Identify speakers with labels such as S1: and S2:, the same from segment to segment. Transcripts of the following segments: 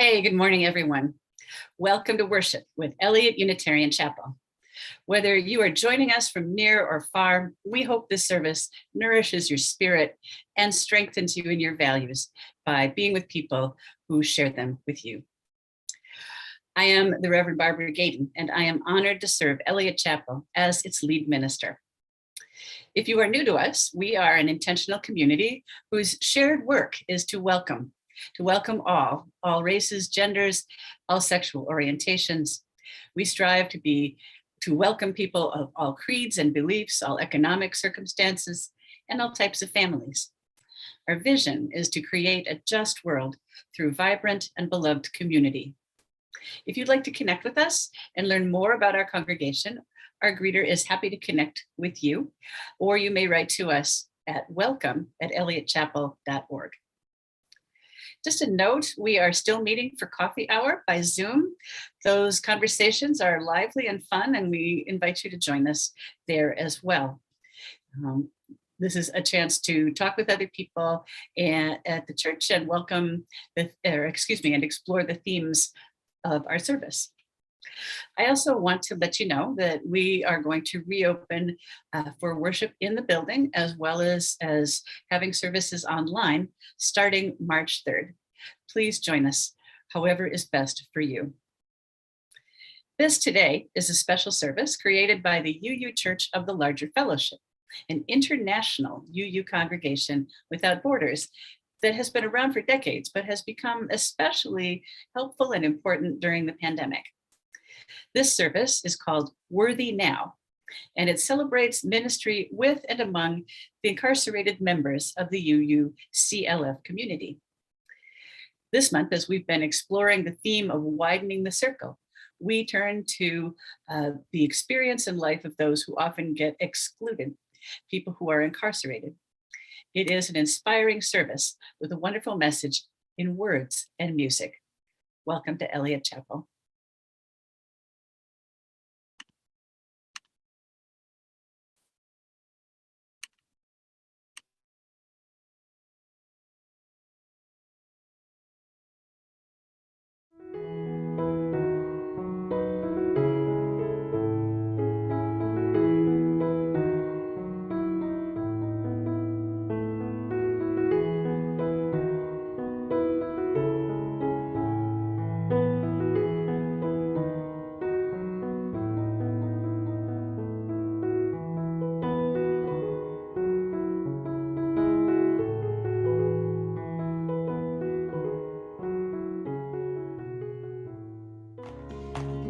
S1: Hey, good morning, everyone. Welcome to worship with Eliot Unitarian Chapel. Whether you are joining us from near or far, we hope this service nourishes your spirit and strengthens you in your values by being with people who share them with you. I am the Reverend Barbara Gayton, and I am honored to serve Eliot Chapel as its lead minister. If you are new to us, we are an intentional community whose shared work is to welcome all races, genders, all sexual orientations. We strive to welcome people of all creeds and beliefs, all economic circumstances, and all types of families. Our vision is to create a just world through vibrant and beloved community. If you'd like to connect with us and learn more about our congregation, our greeter is happy to connect with you, or you may write to us at welcome@eliotchapel.org. Just a note, we are still meeting for coffee hour by Zoom. Those conversations are lively and fun, and we invite you to join us there as well. This is a chance to talk with other people at the church and and explore the themes of our service. I also want to let you know that we are going to reopen for worship in the building, as well as having services online starting March 3rd. Please join us, however is best for you. This today is a special service created by the UU Church of the Larger Fellowship, an international UU congregation without borders that has been around for decades, but has become especially helpful and important during the pandemic. This service is called Worthy Now, and it celebrates ministry with and among the incarcerated members of the UU CLF community. This month, as we've been exploring the theme of widening the circle, we turn to the experience and life of those who often get excluded, people who are incarcerated. It is an inspiring service with a wonderful message in words and music. Welcome to Eliot Chapel.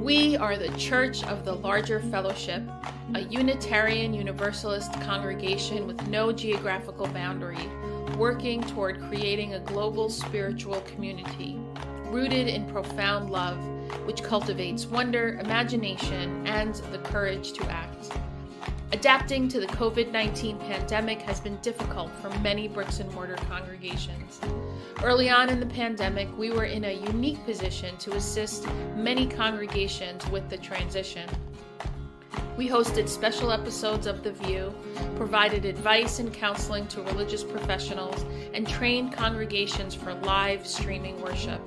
S2: We are the Church of the Larger Fellowship, a Unitarian Universalist congregation with no geographical boundary, working toward creating a global spiritual community, rooted in profound love, which cultivates wonder, imagination, and the courage to act. Adapting to the COVID-19 pandemic has been difficult for many bricks and mortar congregations. Early on in the pandemic, we were in a unique position to assist many congregations with the transition. We hosted special episodes of The View, provided advice and counseling to religious professionals, and trained congregations for live streaming worship,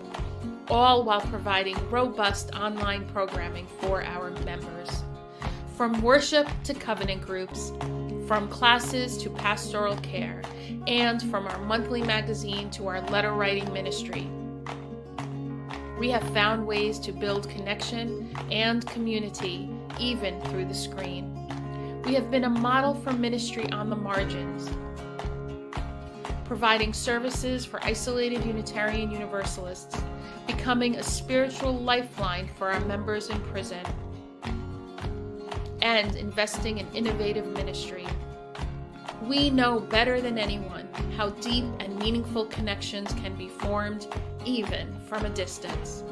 S2: all while providing robust online programming for our members. From worship to covenant groups, from classes to pastoral care, and from our monthly magazine to our letter writing ministry, we have found ways to build connection and community even through the screen. We have been a model for ministry on the margins, providing services for isolated Unitarian Universalists, becoming a spiritual lifeline for our members in prison, and investing in innovative ministry. We know better than anyone how deep and meaningful connections can be formed even from a distance.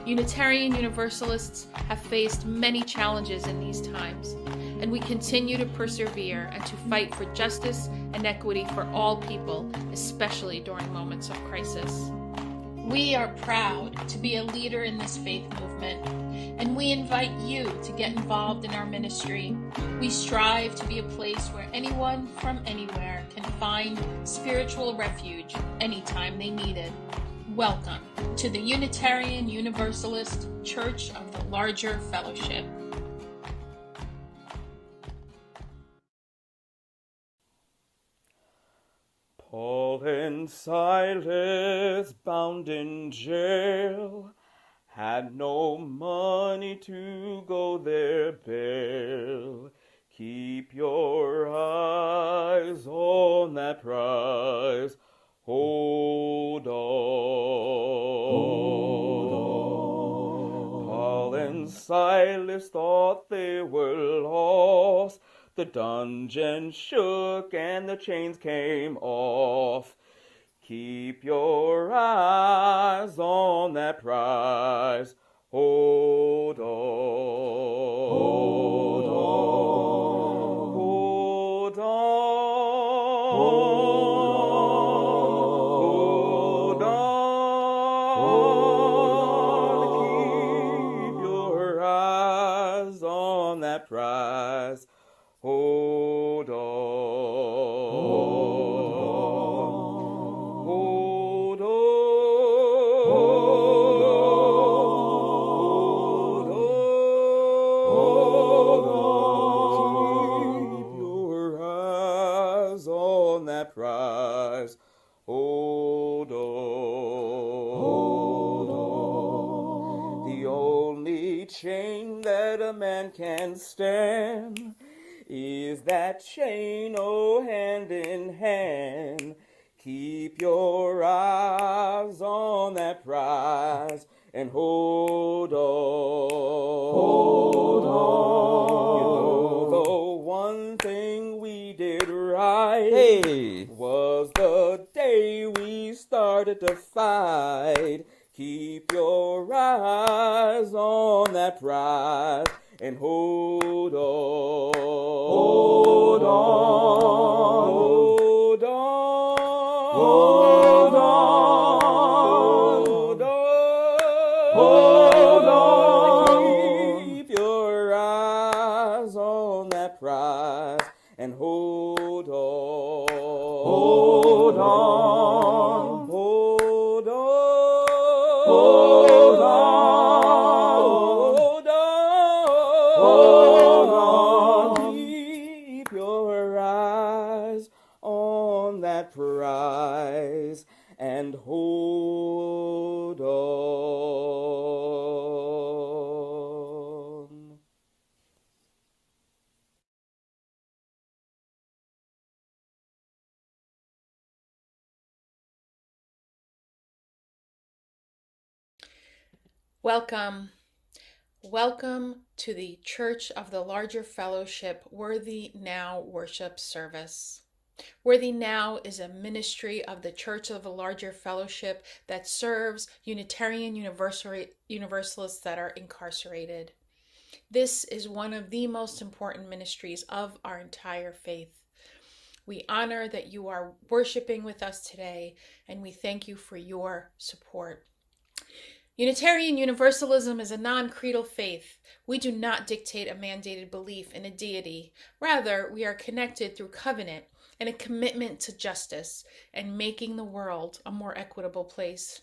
S2: Unitarian Universalists have faced many challenges in these times, and we continue to persevere and to fight for justice and equity for all people, especially during moments of crisis. We are proud to be a leader in this faith movement, and we invite you to get involved in our ministry. We strive to be a place where anyone from anywhere can find spiritual refuge anytime they need it. Welcome to the Unitarian Universalist Church of the Larger Fellowship.
S3: Paul and Silas, bound in jail, had no money to go their bail. Keep your eyes on that prize. Hold on. Paul and Silas thought they were lost. The dungeon shook and the chains came off. Keep your eyes on that prize. Hold on. Hold on. Hold on. Hold on. Keep your eyes on that prize. Hold on. Hold on. Hold on. Keep your eyes on that prize. Hold on. Hold on. The only chain that a man can stand is that chain, oh, hand in hand. Keep your eyes on that prize and hold on. Hold on. You know, the one thing we did right was the day we started to fight. Keep your eyes on that prize and hold on. Hold on. Hold on. Hold on. Hold on. Hold on. Keep your eyes on that prize and hold on. Hold on. Hold on. Hold on. Hold on. Keep your eyes on that prize and hold on.
S2: Welcome. Welcome to the Church of the Larger Fellowship Worthy Now worship service. Worthy Now is a ministry of the Church of the Larger Fellowship that serves Unitarian Universalists that are incarcerated. This is one of the most important ministries of our entire faith. We honor that you are worshiping with us today, and we thank you for your support. Unitarian Universalism is a non-creedal faith. We do not dictate a mandated belief in a deity. Rather, we are connected through covenant and a commitment to justice and making the world a more equitable place.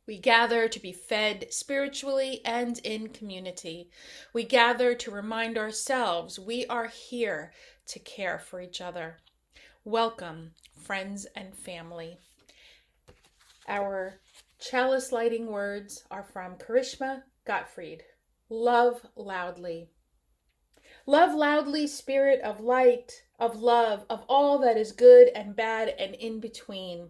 S2: We gather to be fed spiritually and in community. We gather to remind ourselves we are here to care for each other. Welcome, friends and family. Our chalice lighting words are from Karishma Gottfried. Love loudly. Love loudly, spirit of light, of love, of all that is good and bad and in between.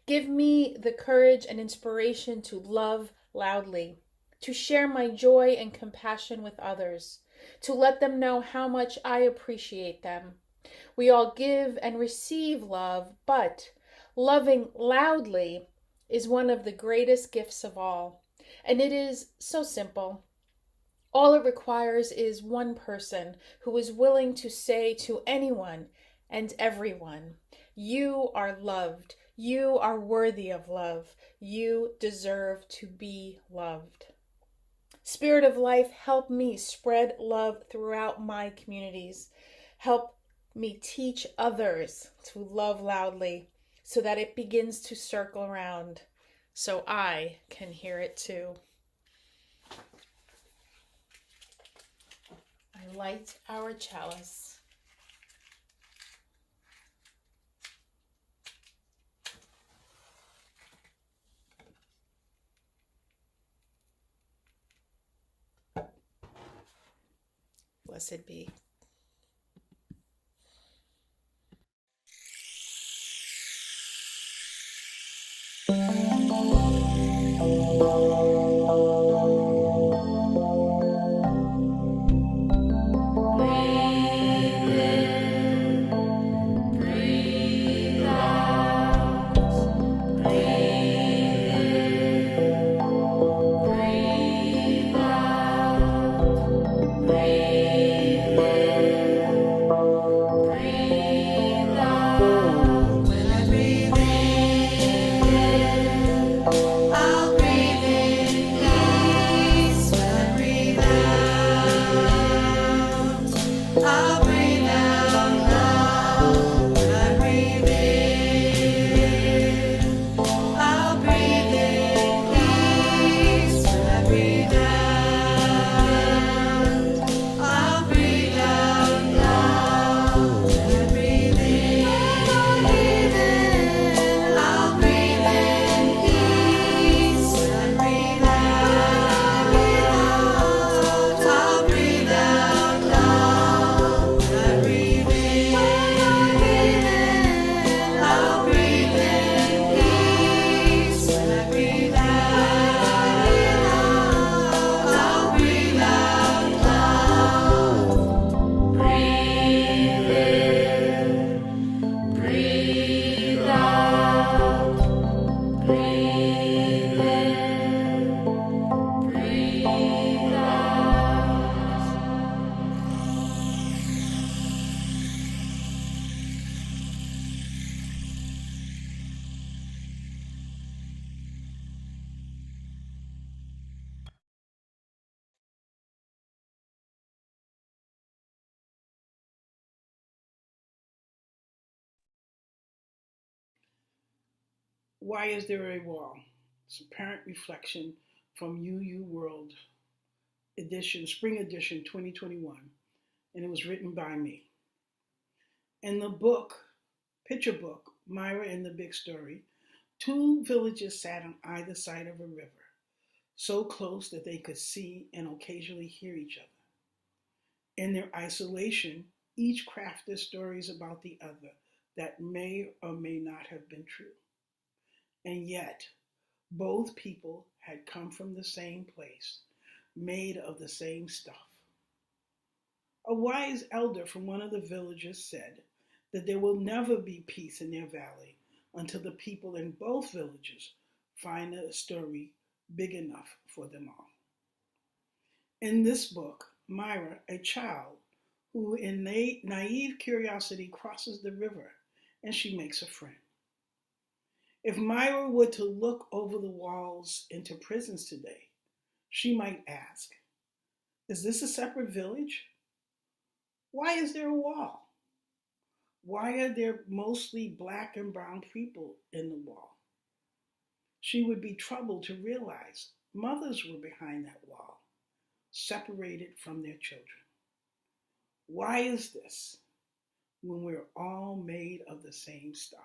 S2: Give me the courage and inspiration to love loudly, to share my joy and compassion with others, to let them know how much I appreciate them. We all give and receive love, but loving loudly is one of the greatest gifts of all. And it is so simple. All it requires is one person who is willing to say to anyone and everyone, you are loved. You are worthy of love. You deserve to be loved. Spirit of life, help me spread love throughout my communities. Help me teach others to love loudly so that it begins to circle around. so I can hear it too. I light our chalice. Blessed be.
S4: Why is there a wall? It's apparent reflection from UU World edition, spring edition 2021, and it was written by me. In the book, picture book, Myra and the Big Story, two villagers sat on either side of a river, so close that they could see and occasionally hear each other. In their isolation, each crafted stories about the other that may or may not have been true. And yet, both people had come from the same place, made of the same stuff. A wise elder from one of the villages said that there will never be peace in their valley until the people in both villages find a story big enough for them all. In this book, Myra, a child who in naive curiosity crosses the river, and she makes a friend. If Myra were to look over the walls into prisons today, she might ask, is this a separate village? Why is there a wall? Why are there mostly black and brown people in the wall? She would be troubled to realize mothers were behind that wall, separated from their children. Why is this when we're all made of the same stuff?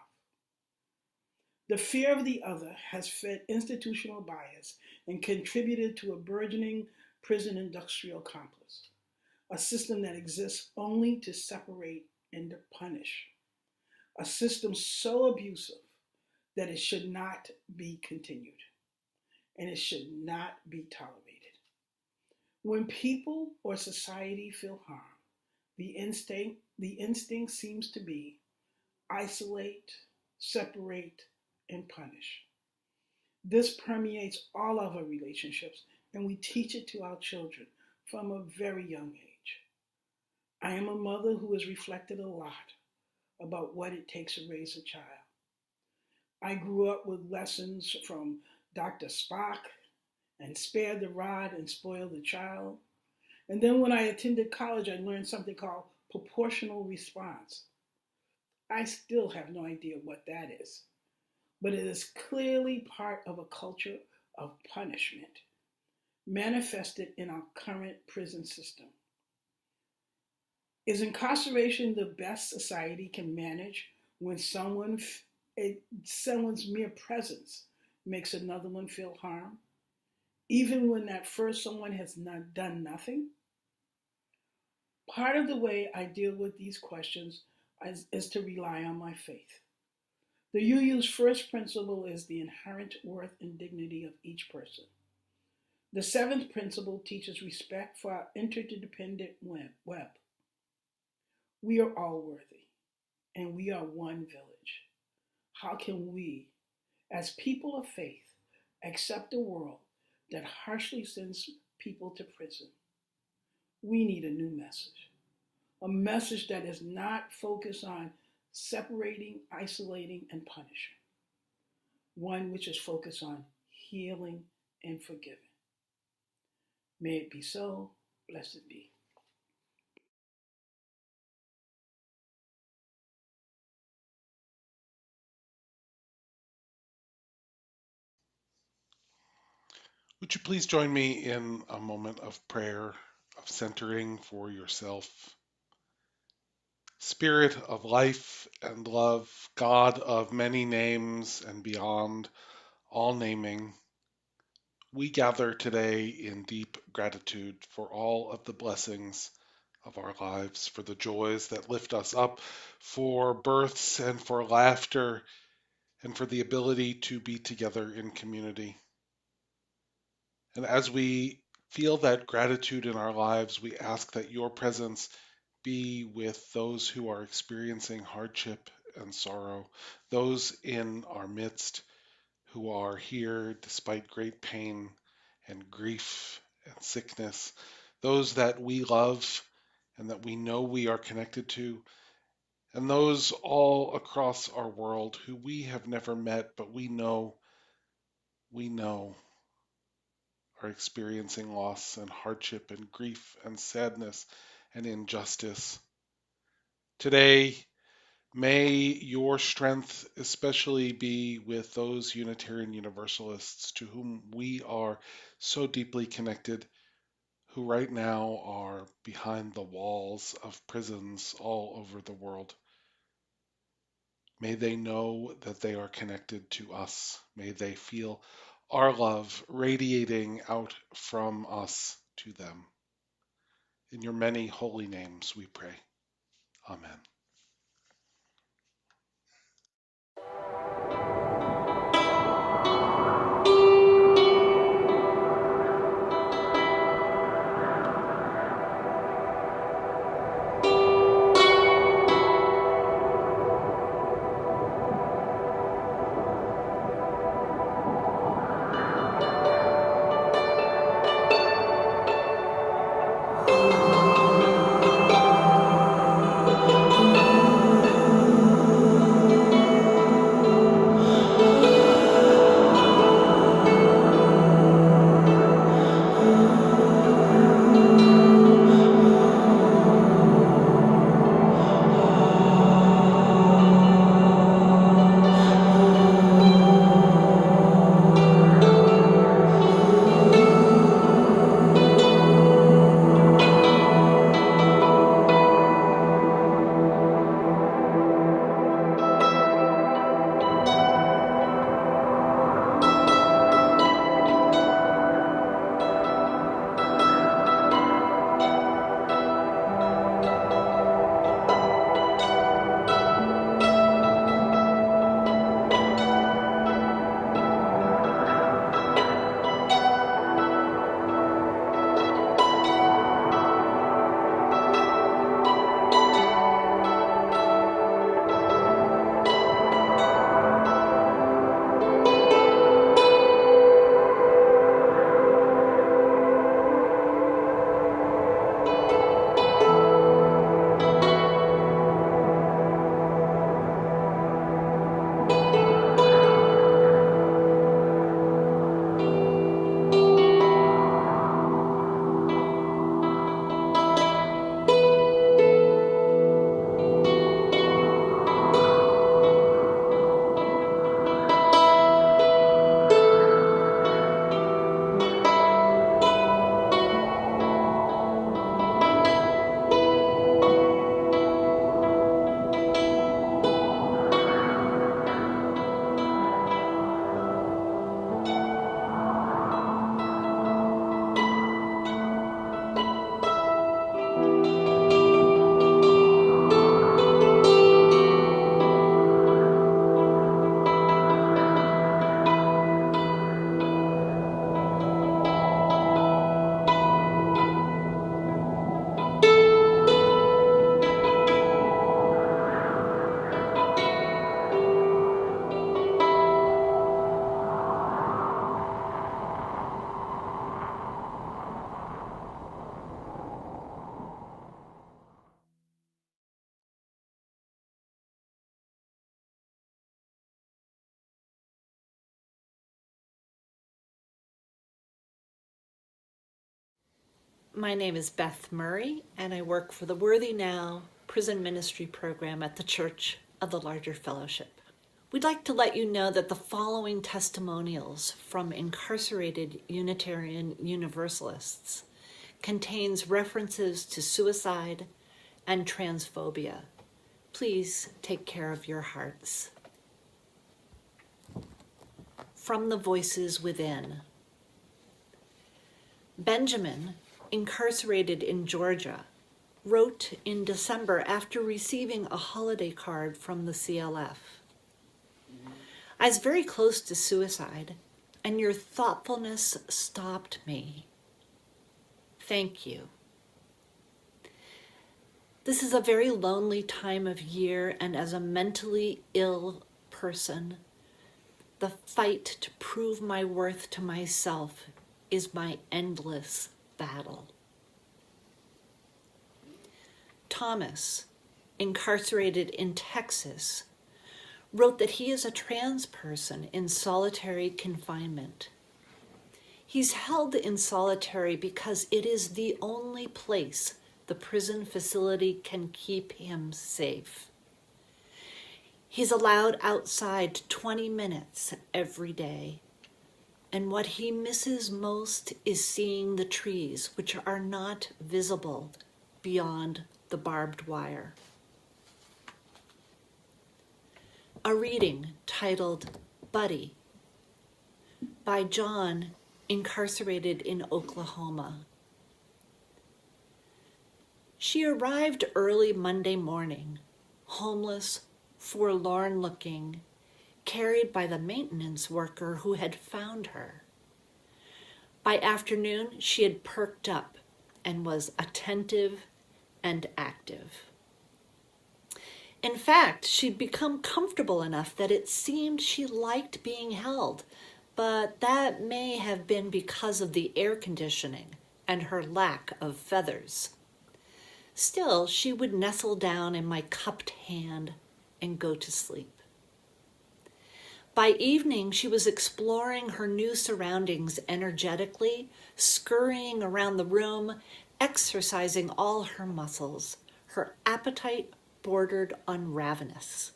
S4: The fear of the other has fed institutional bias and contributed to a burgeoning prison industrial complex, a system that exists only to separate and to punish, a system so abusive that it should not be continued and it should not be tolerated. When people or society feel harm, the instinct seems to be isolate, separate, and punish. This permeates all of our relationships, and we teach it to our children from a very young age. I am a mother who has reflected a lot about what it takes to raise a child. I grew up with lessons from Dr. Spock and spare the rod and spoil the child. And then when I attended college, I learned something called proportional response. I still have no idea what that is. but it is clearly part of a culture of punishment manifested in our current prison system. Is incarceration the best society can manage when someone's mere presence makes another one feel harm, even when that first someone has not done nothing? Part of the way I deal with these questions is to rely on my faith. The UU's first principle is the inherent worth and dignity of each person. The seventh principle teaches respect for our interdependent web. We are all worthy, and we are one village. How can we, as people of faith, accept a world that harshly sends people to prison? We need a new message, a message that is not focused on separating, isolating, and punishing, one which is focused on healing and forgiving. May it be so. Blessed be.
S5: Would you please join me in a moment of prayer, of centering for yourself? Spirit of life and love, God of many names and beyond all naming, we gather today in deep gratitude for all of the blessings of our lives, for the joys that lift us up, for births and for laughter, and for the ability to be together in community. And as we feel that gratitude in our lives, we ask that your presence be with those who are experiencing hardship and sorrow, those in our midst who are here despite great pain and grief and sickness, those that we love and that we know we are connected to, and those all across our world who we have never met, but we know are experiencing loss and hardship and grief and sadness and injustice. Today, may your strength especially be with those Unitarian Universalists to whom we are so deeply connected, who right now are behind the walls of prisons all over the world. May they know that they are connected to us. May they feel our love radiating out from us to them. In your many holy names we pray. Amen.
S6: My name is Beth Murray, and I work for the Worthy Now Prison Ministry Program at the Church of the Larger Fellowship. We'd like to let you know that the following testimonials from incarcerated Unitarian Universalists contains references to suicide and transphobia. Please take care of your hearts. From the Voices Within. Benjamin, incarcerated in Georgia, wrote in December after receiving a holiday card from the CLF. I was very close to suicide, and your thoughtfulness stopped me. Thank you. This is a very lonely time of year, and as a mentally ill person, the fight to prove my worth to myself is my endless battle. Thomas, incarcerated in Texas, wrote that he is a trans person in solitary confinement. He's held in solitary because it is the only place the prison facility can keep him safe. He's allowed outside 20 minutes every day. And what he misses most is seeing the trees, which are not visible beyond the barbed wire. A reading titled Buddy by John, incarcerated in Oklahoma. She arrived early Monday morning, homeless, forlorn-looking, carried by the maintenance worker who had found her. By afternoon, she had perked up and was attentive and active. In fact, she'd become comfortable enough that it seemed she liked being held, but that may have been because of the air conditioning and her lack of feathers. Still, she would nestle down in my cupped hand and go to sleep. By evening, she was exploring her new surroundings energetically, scurrying around the room, exercising all her muscles. Her appetite bordered on ravenous.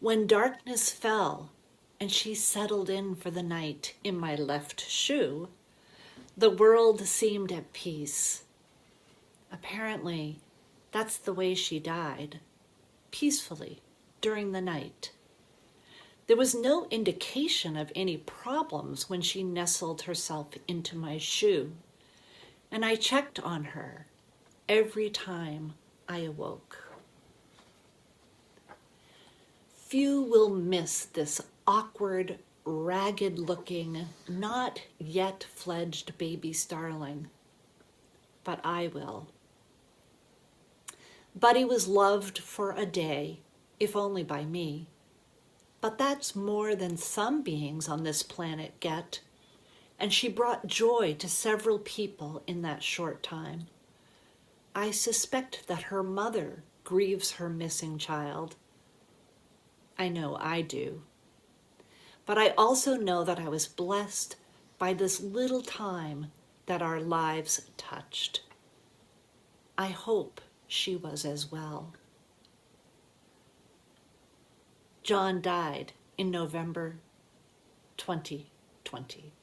S6: When darkness fell and she settled in for the night in my left shoe, the world seemed at peace. Apparently, that's the way she died, peacefully during the night. There was no indication of any problems when she nestled herself into my shoe, and I checked on her every time I awoke. Few will miss this awkward, ragged-looking, not yet fledged baby starling, but I will. Buddy was loved for a day, if only by me. But that's more than some beings on this planet get, and she brought joy to several people in that short time. I suspect that her mother grieves her missing child. I know I do. But I also know that I was blessed by this little time that our lives touched. I hope she was as well. John died in November 2020.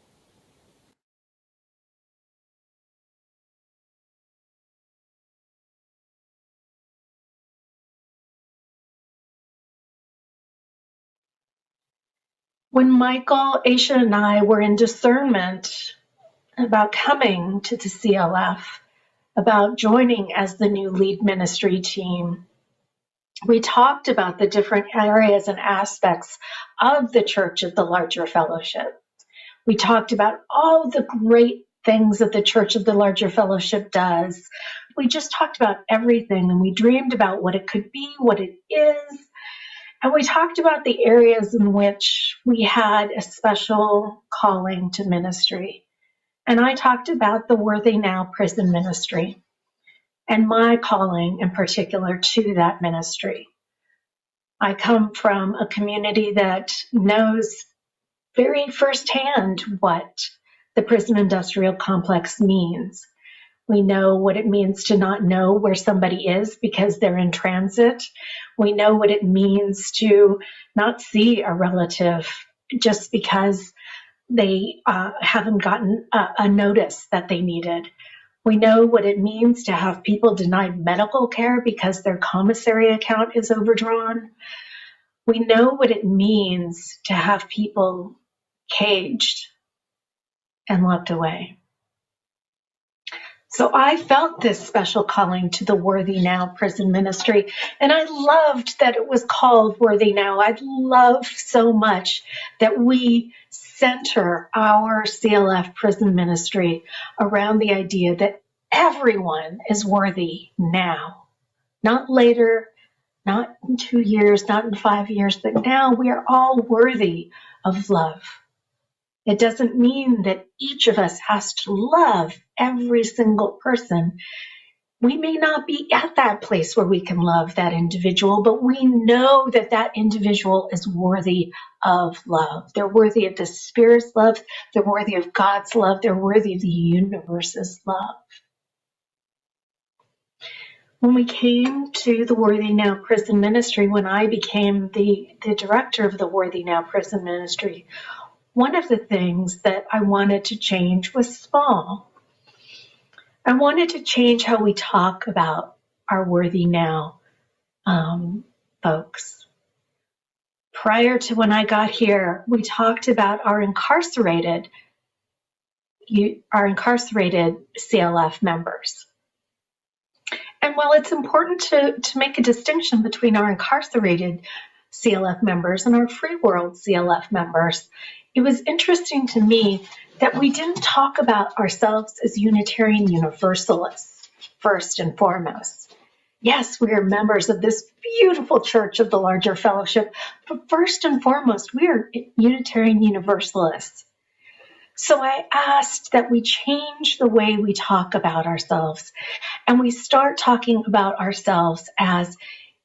S7: When Michael, Aisha, and I were in discernment about coming to the CLF, about joining as the new lead ministry team, we talked about the different areas and aspects of the Church of the Larger Fellowship. We talked about all the great things that the Church of the Larger Fellowship does. We just talked about everything, and we dreamed about what it could be, what it is, and we talked about the areas in which we had a special calling to ministry. And I talked about the Worthy Now prison ministry and my calling in particular to that ministry. I come from a community that knows very firsthand what the prison industrial complex means. We know what it means to not know where somebody is because they're in transit. We know what it means to not see a relative just because they haven't gotten a notice that they needed. We know what it means to have people denied medical care because their commissary account is overdrawn. We know what it means to have people caged and locked away. So I felt this special calling to the Worthy Now prison ministry, and I loved that it was called Worthy Now. I love so much that we center our CLF prison ministry around the idea that everyone is worthy now, not later, not in 2 years, not in 5 years, but now we are all worthy of love. It doesn't mean that each of us has to love every single person. We may not be at that place where we can love that individual, but we know that that individual is worthy of love. They're worthy of the Spirit's love. They're worthy of God's love. They're worthy of the universe's love. When we came to the Worthy Now prison ministry, when I became the director of the Worthy Now prison ministry, one of the things that I wanted to change was small. I wanted to change how we talk about our Worthy Now folks. Prior to when I got here, we talked about our incarcerated CLF members. And while it's important to make a distinction between our incarcerated CLF members and our free world CLF members, it was interesting to me that we didn't talk about ourselves as Unitarian Universalists first and foremost. Yes, we are members of this beautiful church of the larger fellowship, but first and foremost, we are Unitarian Universalists. So I asked that we change the way we talk about ourselves and we start talking about ourselves as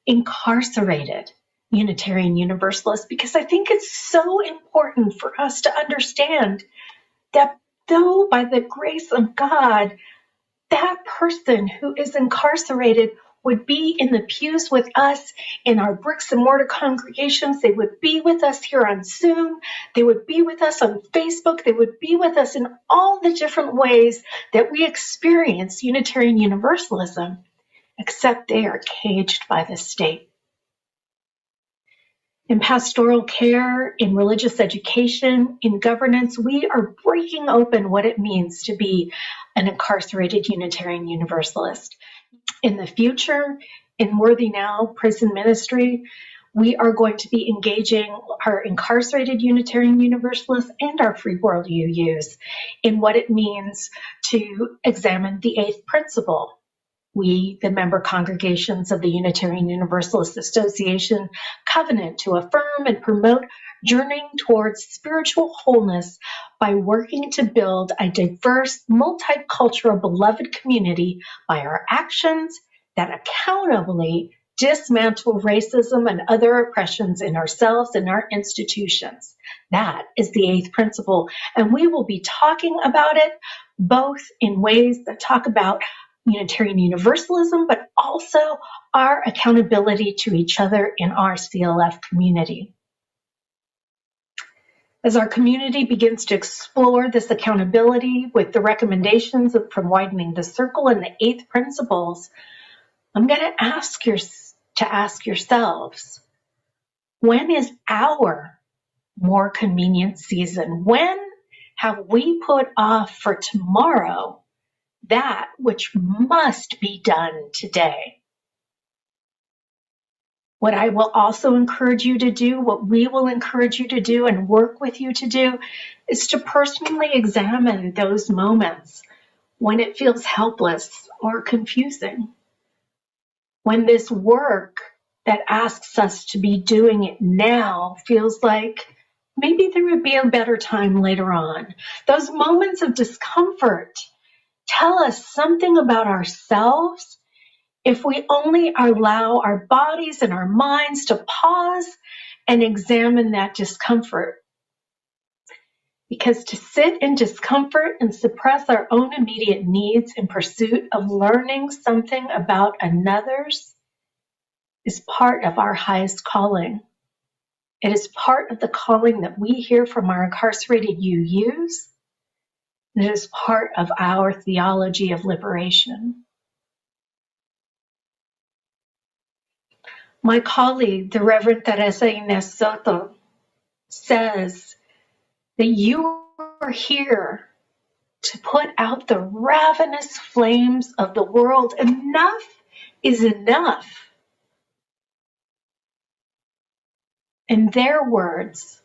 S7: incarcerated Unitarian Universalists, because I think it's so important for us to understand that though by the grace of God, that person who is incarcerated would be in the pews with us in our bricks and mortar congregations. They would be with us here on Zoom. They would be with us on Facebook. They would be with us in all the different ways that we experience Unitarian Universalism, except they are caged by the state. In pastoral care, in religious education, in governance, we are breaking open what it means to be an incarcerated Unitarian Universalist. In the future, in Worthy Now prison ministry, we are going to be engaging our incarcerated Unitarian Universalists and our free world UUs in what it means to examine the eighth principle. We, the member congregations of the Unitarian Universalist Association, covenant to affirm and promote journeying towards spiritual wholeness by working to build a diverse, multicultural, beloved community by our actions that accountably dismantle racism and other oppressions in ourselves and our institutions. That is the eighth principle, and we will be talking about it both in ways that talk about Unitarian Universalism, but also our accountability to each other in our CLF community. As our community begins to explore this accountability with the recommendations from Widening the Circle and the eighth principles, I'm going to ask yourselves, when is our more convenient season? When have we put off for tomorrow that which must be done today? What I will also encourage you to do, what we will encourage you to do and work with you to do, is to personally examine those moments when it feels helpless or confusing. When this work that asks us to be doing it now feels like maybe there would be a better time later on. Those moments of discomfort tell us something about ourselves if we only allow our bodies and our minds to pause and examine that discomfort. Because to sit in discomfort and suppress our own immediate needs in pursuit of learning something about another's is part of our highest calling. It is part of the calling that we hear from our incarcerated UUs. And it is part of our theology of liberation. My colleague, the Reverend Teresa Inés Soto, says that you are here to put out the ravenous flames of the world. Enough is enough. In their words,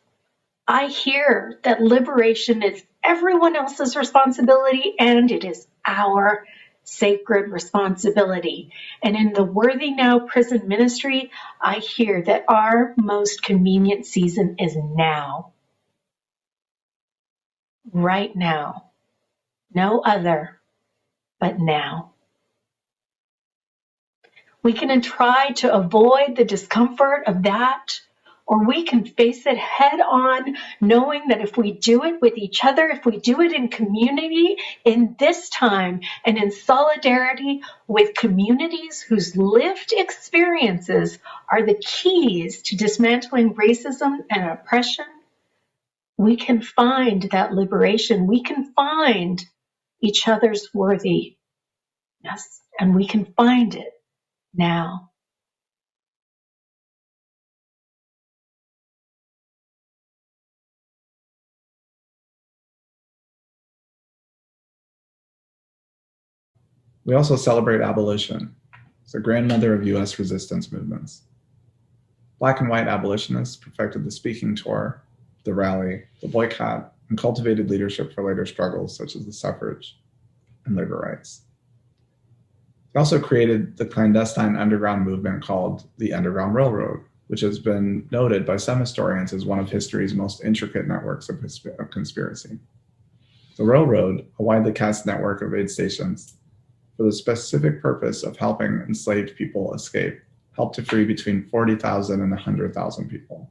S7: I hear that liberation is everyone else's responsibility and it is our sacred responsibility. And in the Worthy Now prison ministry, I hear that our most convenient season is now. Right now. No other, but now. We can try to avoid the discomfort of that, or we can face it head on, knowing that if we do it with each other, if we do it in community, in this time, and in solidarity with communities whose lived experiences are the keys to dismantling racism and oppression, we can find that liberation. We can find each other's worthiness, and we can find it now.
S8: We also celebrate abolition. It's the grandmother of U.S. resistance movements. Black and white abolitionists perfected the speaking tour, the rally, the boycott, and cultivated leadership for later struggles such as the suffrage and labor rights. They also created the clandestine underground movement called the Underground Railroad, which has been noted by some historians as one of history's most intricate networks of conspiracy. The railroad, a widely cast network of aid stations, for the specific purpose of helping enslaved people escape, helped to free between 40,000 and 100,000 people.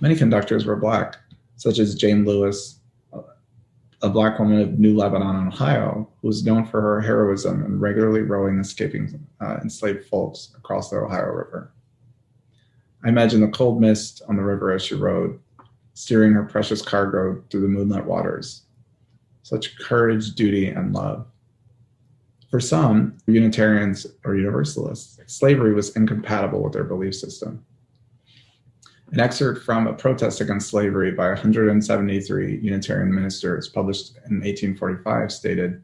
S8: Many conductors were Black, such as Jane Lewis, a Black woman of New Lebanon, Ohio, who was known for her heroism in regularly rowing escaping enslaved folks across the Ohio River. I imagine the cold mist on the river as she rowed, steering her precious cargo through the moonlit waters. Such courage, duty, and love. For some, Unitarians or Universalists, slavery was incompatible with their belief system. An excerpt from a protest against slavery by 173 Unitarian ministers published in 1845 stated,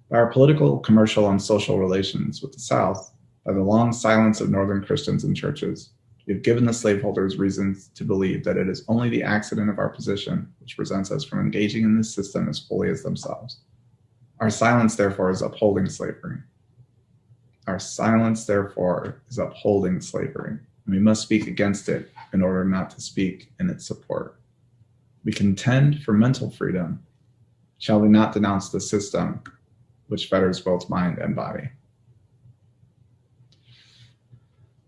S8: "By our political, commercial, and social relations with the South, by the long silence of Northern Christians and churches, we have given the slaveholders reasons to believe that it is only the accident of our position which prevents us from engaging in this system as fully as themselves. Our silence, therefore, is upholding slavery. Our silence, therefore, is upholding slavery. And we must speak against it in order not to speak in its support. We contend for mental freedom. Shall we not denounce the system which fetters both mind and body?"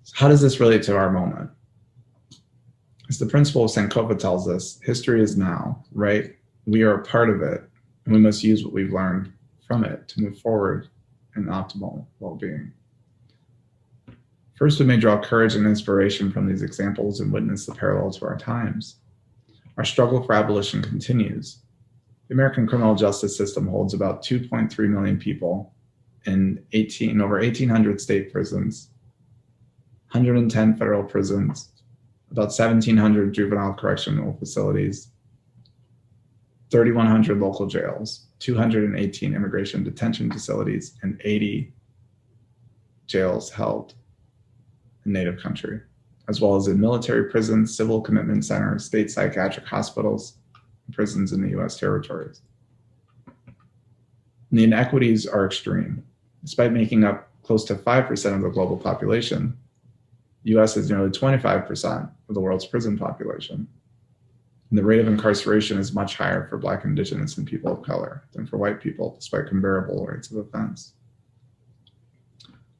S8: So how does this relate to our moment? As the principle of Sankofa tells us, history is now, right? We are a part of it, and we must use what we've learned from it to move forward in optimal well-being. First, we may draw courage and inspiration from these examples and witness the parallel to our times. Our struggle for abolition continues. The American criminal justice system holds about 2.3 million people in over 1,800 state prisons, 110 federal prisons, about 1,700 juvenile correctional facilities, 3,100 local jails, 218 immigration detention facilities, and 80 jails held in native country, as well as in military prisons, civil commitment centers, state psychiatric hospitals, and prisons in the US territories. And the inequities are extreme. Despite making up close to 5% of the global population, the US is nearly 25% of the world's prison population. And the rate of incarceration is much higher for Black, Indigenous, and people of color than for white people, despite comparable rates of offense.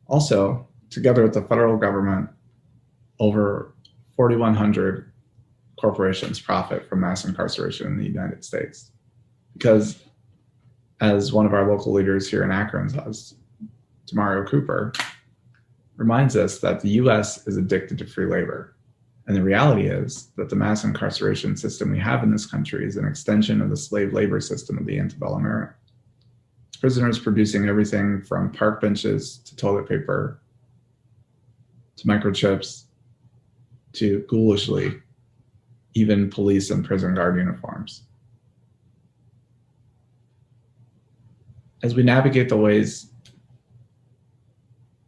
S8: Also, together with the federal government, over 4,100 corporations profit from mass incarceration in the United States. Because as one of our local leaders here in Akron says, Demario Cooper, reminds us that the US is addicted to free labor. And the reality is that the mass incarceration system we have in this country is an extension of the slave labor system of the antebellum era. Prisoners producing everything from park benches to toilet paper, to microchips, to ghoulishly, even police and prison guard uniforms. As we navigate the ways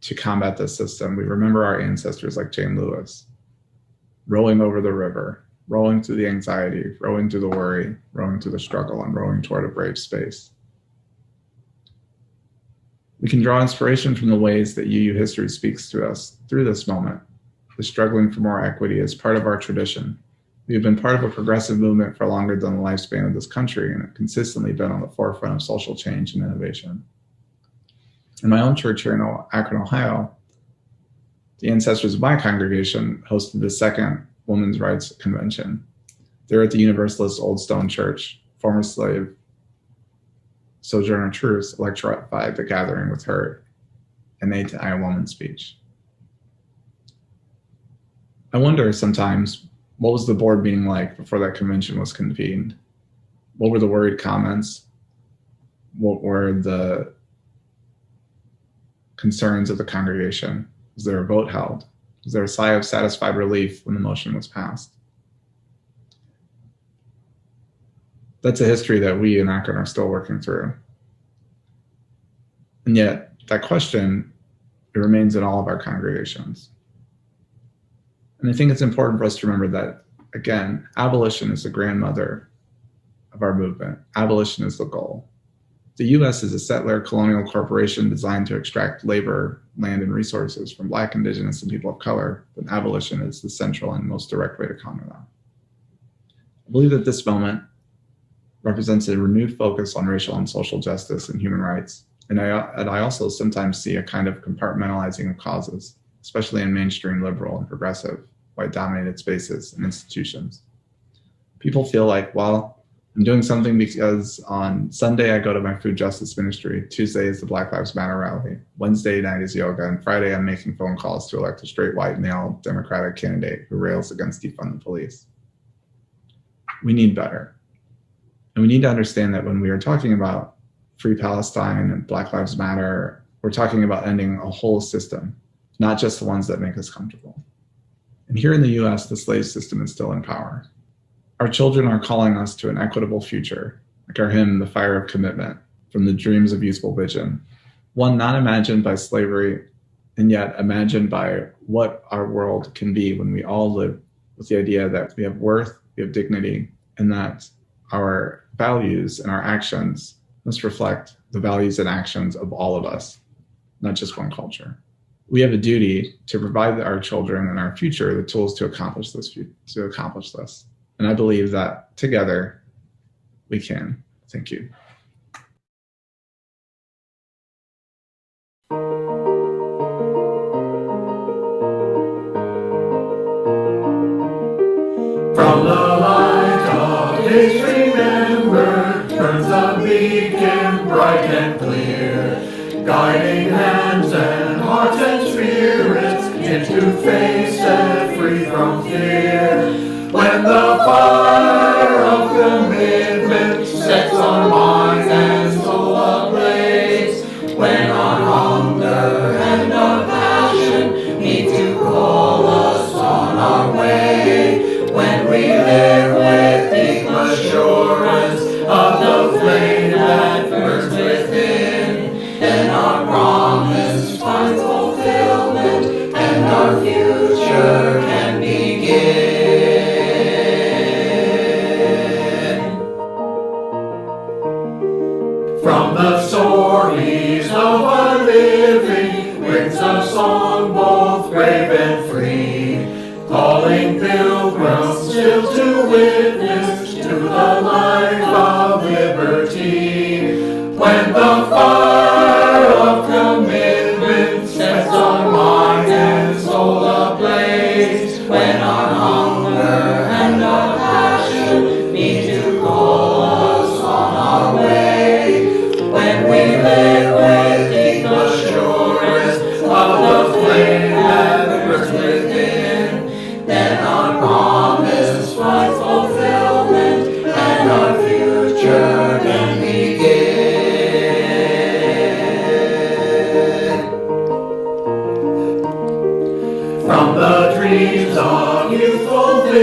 S8: to combat this system, we remember our ancestors like Jane Lewis, rowing over the river, rowing through the anxiety, rowing through the worry, rowing through the struggle, and rowing toward a brave space. We can draw inspiration from the ways that UU history speaks to us through this moment. The struggling for more equity is part of our tradition. We have been part of a progressive movement for longer than the lifespan of this country and have consistently been on the forefront of social change and innovation. In my own church here in Akron, Ohio, the ancestors of my congregation hosted the second Women's Rights Convention. They're at the Universalist Old Stone Church. Former slave Sojourner Truth electrified the gathering with her innate I Am Woman speech. I wonder sometimes, what was the board meeting like before that convention was convened? What were the worried comments? What were the concerns of the congregation? Was there a vote held? Was there a sigh of satisfied relief when the motion was passed? That's a history that we in Akron are still working through. And yet, that question, it remains in all of our congregations. And I think it's important for us to remember that, again, abolition is the grandmother of our movement. Abolition is the goal. The US is a settler colonial corporation designed to extract labor, land, and resources from Black, Indigenous, and people of color, but abolition is the central and most direct way to counter that. I believe that this moment represents a renewed focus on racial and social justice and human rights. And I also sometimes see a kind of compartmentalizing of causes, especially in mainstream liberal and progressive white-dominated spaces and institutions. People feel like, well, I'm doing something because on Sunday I go to my food justice ministry, Tuesday is the Black Lives Matter rally, Wednesday night is yoga, and Friday I'm making phone calls to elect a straight white male Democratic candidate who rails against defund the police. We need better. And we need to understand that when we are talking about Free Palestine and Black Lives Matter, we're talking about ending a whole system, not just the ones that make us comfortable. And here in the US, the slave system is still in power. Our children are calling us to an equitable future, like our hymn, The Fire of Commitment, from the dreams of youthful vision, one not imagined by slavery, and yet imagined by what our world can be when we all live with the idea that we have worth, we have dignity, and that our values and our actions must reflect the values and actions of all of us, not just one culture. We have a duty to provide our children and our future the tools to accomplish this. And I believe that together we can. Thank you.
S9: From the light of days remembered turns a beacon bright and clear, guiding hands and hearts and spirits into faith set free from fear. When the fire of commitment sets our minds and soul ablaze, when our hunger and our passion need to call us on our way, when we live with deep assurance of the flame that burns within, then our promise finds fulfillment and our future can begin. From the stories of our living rings a song both brave and free, calling pilgrims still to witness to the life of liberty. When the fire of commitment sets our mind and soul ablaze, when our hunger and our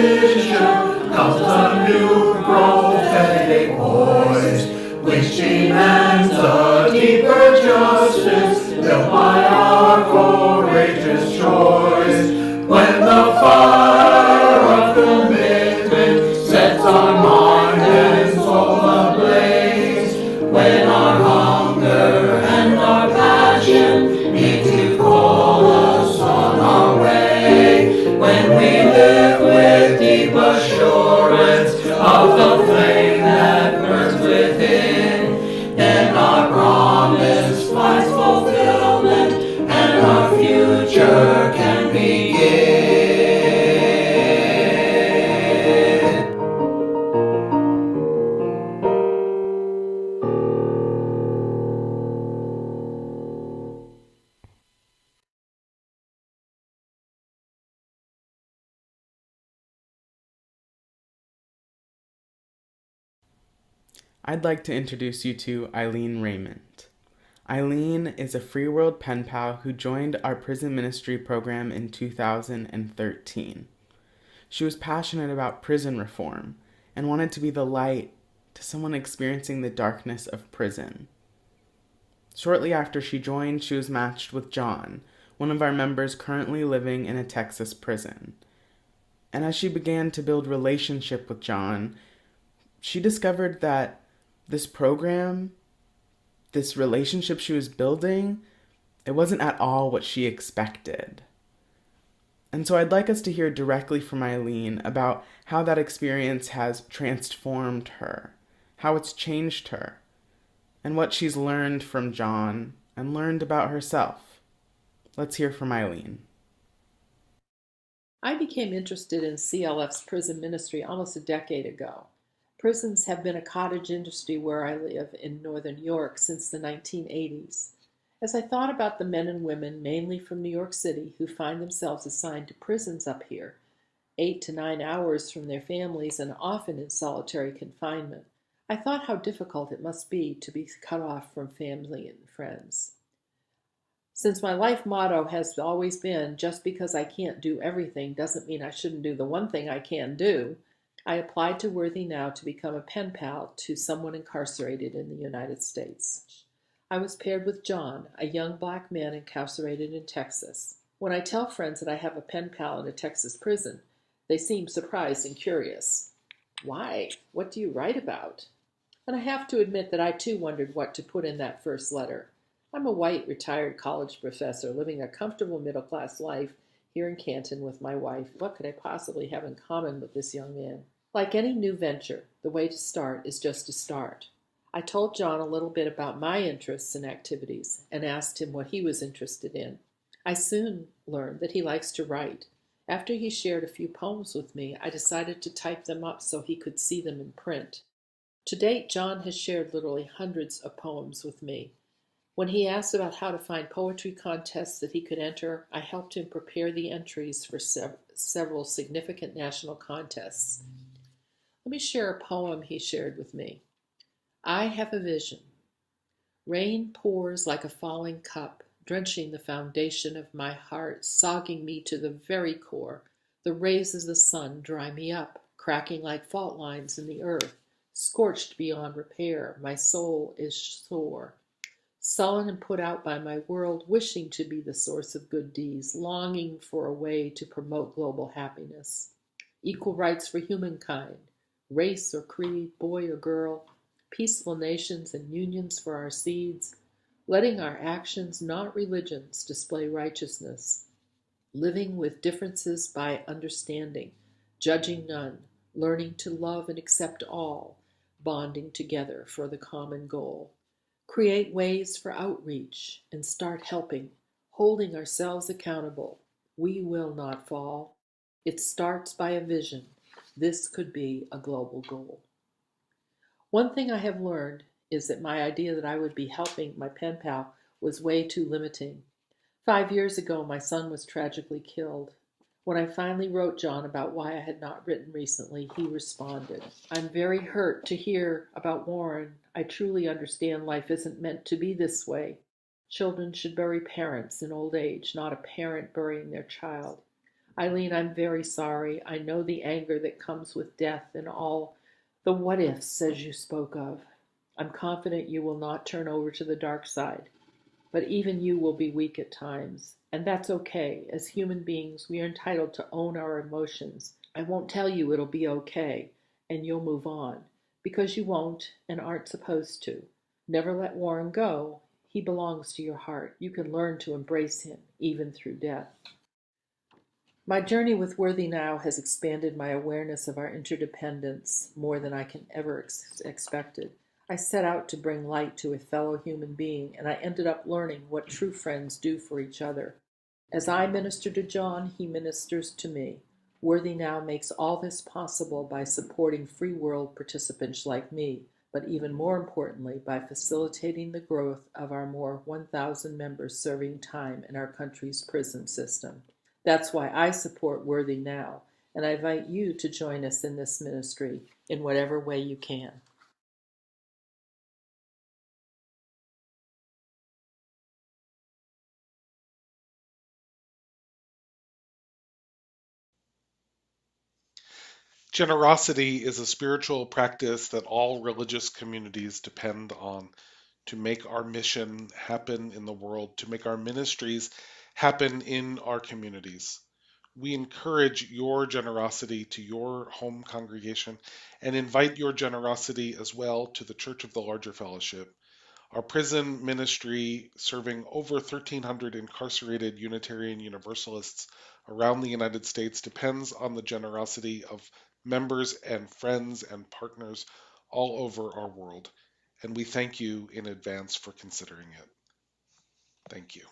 S9: vision comes a new prophetic voice, which demands a deeper justice built by our courageous choice. When the fire of commitment sets our mind and soul ablaze, when our hunger and our passion need to call us on our way, when we live with deep assurance of the flame that burns within, then our promise finds fulfillment and our future can begin.
S10: I'd like to introduce you to Eileen Raymond. Eileen is a Free World pen pal who joined our prison ministry program in 2013. She was passionate about prison reform and wanted to be the light to someone experiencing the darkness of prison. Shortly after she joined, she was matched with John, one of our members currently living in a Texas prison. And as she began to build relationship with John, she discovered that this program, this relationship she was building, it wasn't at all what she expected. And so I'd like us to hear directly from Eileen about how that experience has transformed her, how it's changed her, and what she's learned from John and learned about herself. Let's hear from Eileen.
S11: I became interested in CLF's prison ministry almost a decade ago. Prisons have been a cottage industry where I live in northern New York since the 1980s. As I thought about the men and women, mainly from New York City, who find themselves assigned to prisons up here, 8 to 9 hours from their families and often in solitary confinement, I thought how difficult it must be to be cut off from family and friends. Since my life motto has always been, just because I can't do everything doesn't mean I shouldn't do the one thing I can do, I applied to Worthy Now to become a pen pal to someone incarcerated in the United States. I was paired with John, a young black man incarcerated in Texas. When I tell friends that I have a pen pal in a Texas prison, they seem surprised and curious. Why? What do you write about? And I have to admit that I too wondered what to put in that first letter. I'm a white retired college professor living a comfortable middle-class life here in Canton with my wife. What could I possibly have in common with this young man? Like any new venture, the way to start is just to start. I told John a little bit about my interests and activities and asked him what he was interested in. I soon learned that he likes to write. After he shared a few poems with me, I decided to type them up so he could see them in print. To date, John has shared literally hundreds of poems with me. When he asked about how to find poetry contests that he could enter, I helped him prepare the entries for several significant national contests. Let me share a poem he shared with me. I have a vision. Rain pours like a falling cup, drenching the foundation of my heart, sogging me to the very core. The rays of the sun dry me up, cracking like fault lines in the earth. Scorched beyond repair, my soul is sore. Sullen and put out by my world, wishing to be the source of good deeds, longing for a way to promote global happiness. Equal rights for humankind, race or creed, boy or girl, peaceful nations and unions for our seeds, letting our actions, not religions, display righteousness, living with differences by understanding, judging none, learning to love and accept all, bonding together for the common goal. Create ways for outreach and start helping, holding ourselves accountable. We will not fall. It starts by a vision. This could be a global goal. One thing I have learned is that my idea that I would be helping my pen pal was way too limiting. 5 years ago, my son was tragically killed. When I finally wrote John about why I had not written recently, he responded, I'm very hurt to hear about Warren. I truly understand life isn't meant to be this way. Children should bury parents in old age, not a parent burying their child. Eileen, I'm very sorry. I know the anger that comes with death and all the what ifs, as you spoke of. I'm confident you will not turn over to the dark side. But even you will be weak at times, and that's okay. As human beings, we are entitled to own our emotions. I won't tell you it'll be okay, and you'll move on, because you won't and aren't supposed to. Never let Warren go. He belongs to your heart. You can learn to embrace him, even through death. My journey with Worthy Now has expanded my awareness of our interdependence more than I can ever expected. I set out to bring light to a fellow human being, and I ended up learning what true friends do for each other. As I minister to John, he ministers to me. Worthy Now makes all this possible by supporting free world participants like me, but even more importantly, by facilitating the growth of our more 1,000 members serving time in our country's prison system. That's why I support Worthy Now, and I invite you to join us in this ministry in whatever way you can.
S5: Generosity is a spiritual practice that all religious communities depend on to make our mission happen in the world, to make our ministries happen in our communities. We encourage your generosity to your home congregation and invite your generosity as well to the Church of the Larger Fellowship. Our prison ministry, serving over 1,300 incarcerated Unitarian Universalists around the United States, depends on the generosity of members and friends and partners all over our world. And we thank you in advance for considering it. Thank you.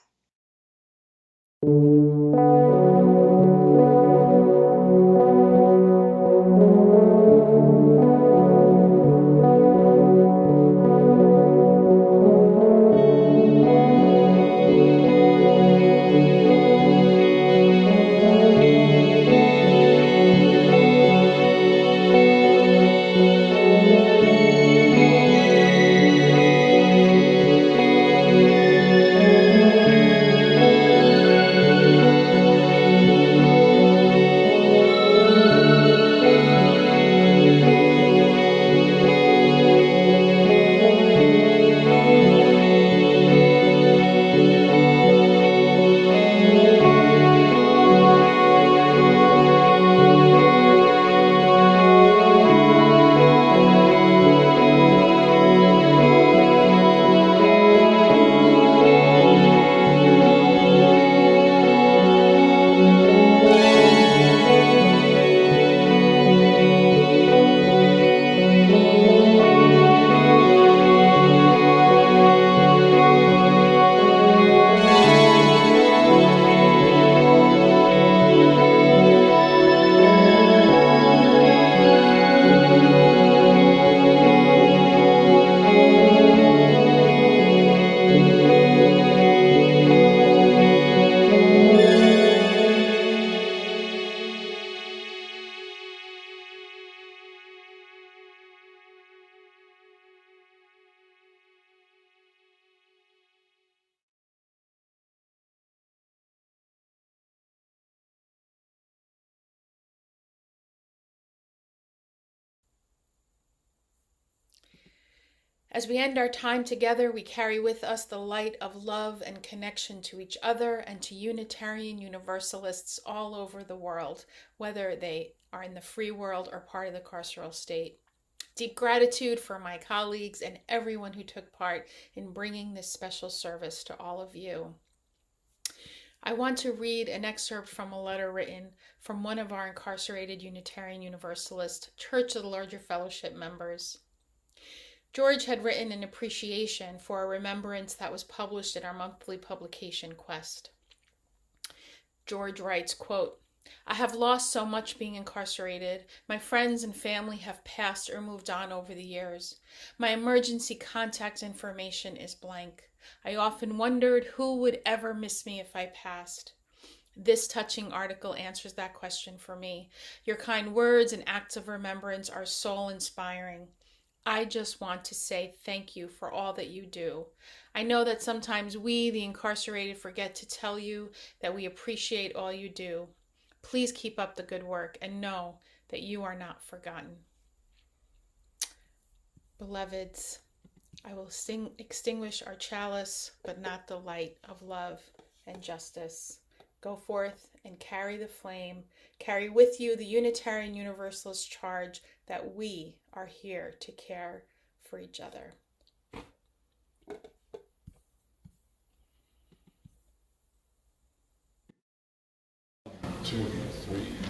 S2: As we end our time together, we carry with us the light of love and connection to each other and to Unitarian Universalists all over the world, whether they are in the free world or part of the carceral state. Deep gratitude for my colleagues and everyone who took part in bringing this special service to all of you. I want to read an excerpt from a letter written from one of our incarcerated Unitarian Universalist Church of the Larger Fellowship members. George had written an appreciation for a remembrance that was published in our monthly publication Quest. George writes, quote, I have lost so much being incarcerated. My friends and family have passed or moved on over the years. My emergency contact information is blank. I often wondered who would ever miss me if I passed. This touching article answers that question for me. Your kind words and acts of remembrance are soul-inspiring. I just want to say thank you for all that you do. I know that sometimes we, the incarcerated, forget to tell you that we appreciate all you do. Please keep up the good work and know that you are not forgotten. Beloveds, I will extinguish our chalice, but not the light of love and justice. Go forth and carry the flame. Carry with you the Unitarian Universalist charge that we are here to care for each other.
S5: 2, 3.